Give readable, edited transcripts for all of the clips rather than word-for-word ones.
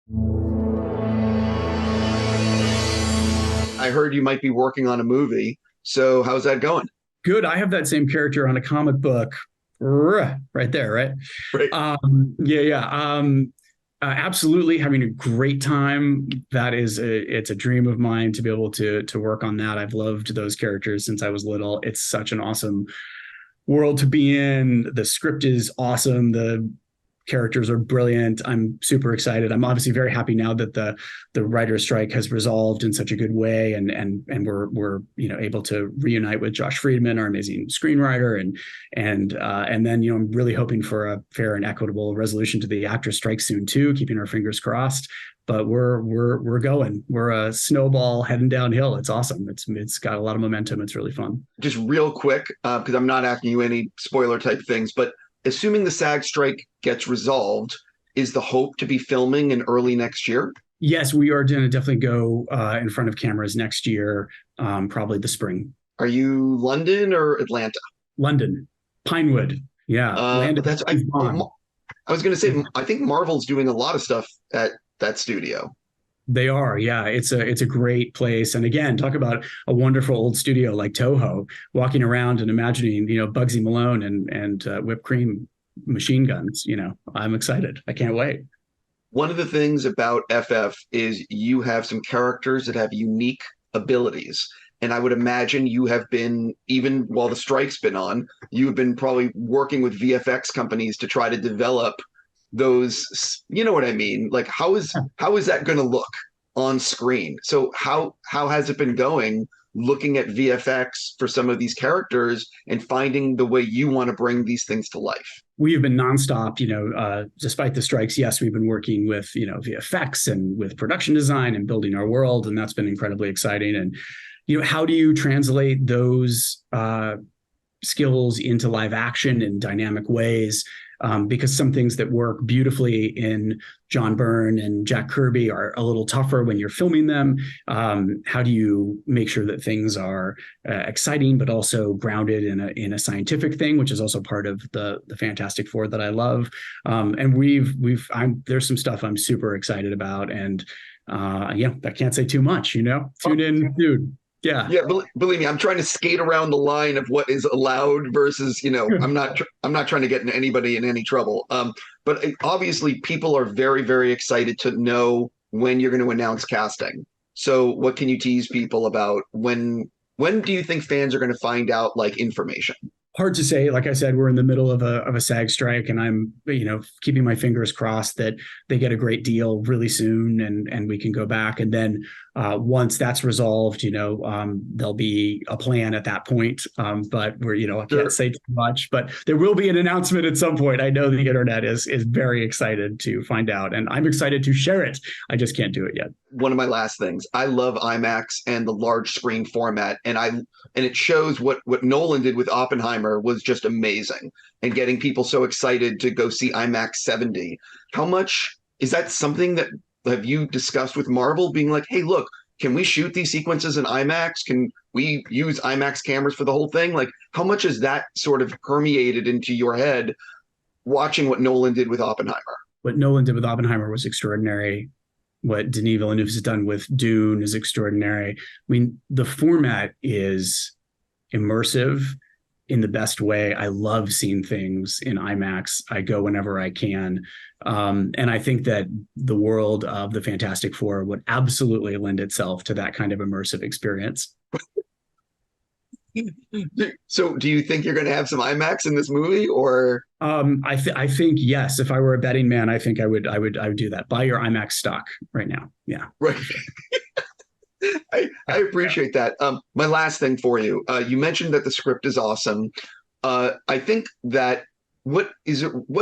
I heard you might be working on a movie. So how's that going? Good. I have that same character on a comic book right there, right? Right. Yeah, yeah. Absolutely having a great time. It's a dream of mine to be able to work on that. I've loved those characters since I was little. It's such an awesome world to be in. The script is awesome. The characters are brilliant. I'm super excited. I'm obviously very happy now that the writer's strike has resolved in such a good way, and we're able to reunite with Josh Friedman, our amazing screenwriter, and then I'm really hoping for a fair and equitable resolution to the actor strike soon too. Keeping our fingers crossed. But we're going. We're a snowball heading downhill. It's awesome. It's got a lot of momentum. It's really fun. Just real quick, because I'm not asking you any spoiler type things, but assuming the SAG strike gets resolved, is the hope to be filming in early next year? Yes, we are going to definitely go in front of cameras next year, probably the spring. Are you London or Atlanta? London, Pinewood. Yeah, landed That's on. I was going to say I think Marvel's doing a lot of stuff at that studio. They are, yeah. It's a great place, and again, talk about a wonderful old studio like Toho. Walking around and imagining, Bugsy Malone and whipped cream machine guns. I'm excited. I can't wait. One of the things about FF is you have some characters that have unique abilities. And I would imagine you have been, even while the strike's been on, you've been probably working with VFX companies to try to develop those, you know what I mean? Like how is that going to look on screen? So how has it been going looking at VFX for some of these characters and finding the way you want to bring these things to life? We have been nonstop, despite the strikes. Yes, we've been working with, VFX and with production design and building our world. And that's been incredibly exciting. And, how do you translate those skills into live action in dynamic ways? Because some things that work beautifully in John Byrne and Jack Kirby are a little tougher when you're filming them. How do you make sure that things are exciting, but also grounded in a scientific thing, which is also part of the Fantastic Four that I love. And there's some stuff I'm super excited about, and I can't say too much. Tune in, dude. Yeah. Yeah, believe me, I'm trying to skate around the line of what is allowed versus, I'm not trying to get anybody in any trouble. But obviously, people are very, very excited to know when you're going to announce casting. So, what can you tease people about when? When do you think fans are going to find out like information? Hard to say. Like I said, we're in the middle of a SAG strike, and I'm keeping my fingers crossed that they get a great deal really soon, and we can go back. And then once that's resolved, there'll be a plan at that point. But I can't say too much. But there will be an announcement at some point. I know the internet is very excited to find out, and I'm excited to share it. I just can't do it yet. One of my last things, I love IMAX and the large screen format, and it shows what Nolan did with Oppenheimer was just amazing, and getting people so excited to go see IMAX 70. How much is that something that have you discussed with Marvel, being like, hey, look, can we shoot these sequences in IMAX? Can we use IMAX cameras for the whole thing? Like, how much has that sort of permeated into your head watching what Nolan did with Oppenheimer? What Nolan did with Oppenheimer was extraordinary. What Denis Villeneuve has done with Dune is extraordinary. I mean, the format is immersive in the best way. I love seeing things in IMAX. I go whenever I can. And I think that the world of the Fantastic Four would absolutely lend itself to that kind of immersive experience. So do you think you're going to have some IMAX in this movie, or? I think yes. If I were a betting man, I think I would do that. Buy your IMAX stock right now. Yeah. Right. I appreciate that. My last thing for you, you mentioned that the script is awesome. I think that what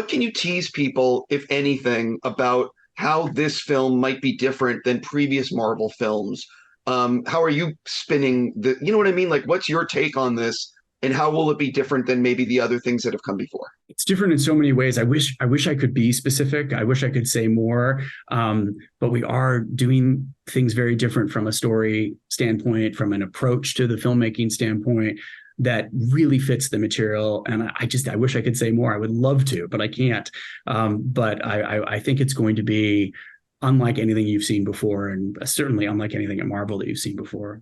can you tease people, if anything, about how this film might be different than previous Marvel films? How are you spinning you know what I mean? Like, what's your take on this, and how will it be different than maybe the other things that have come before? It's different in so many ways. I wish I could be specific. I wish I could say more. But we are doing things very different from a story standpoint, from an approach to the filmmaking standpoint that really fits the material. And I wish I could say more. I would love to, but I can't. But I think it's going to be unlike anything you've seen before, and certainly unlike anything at Marvel that you've seen before.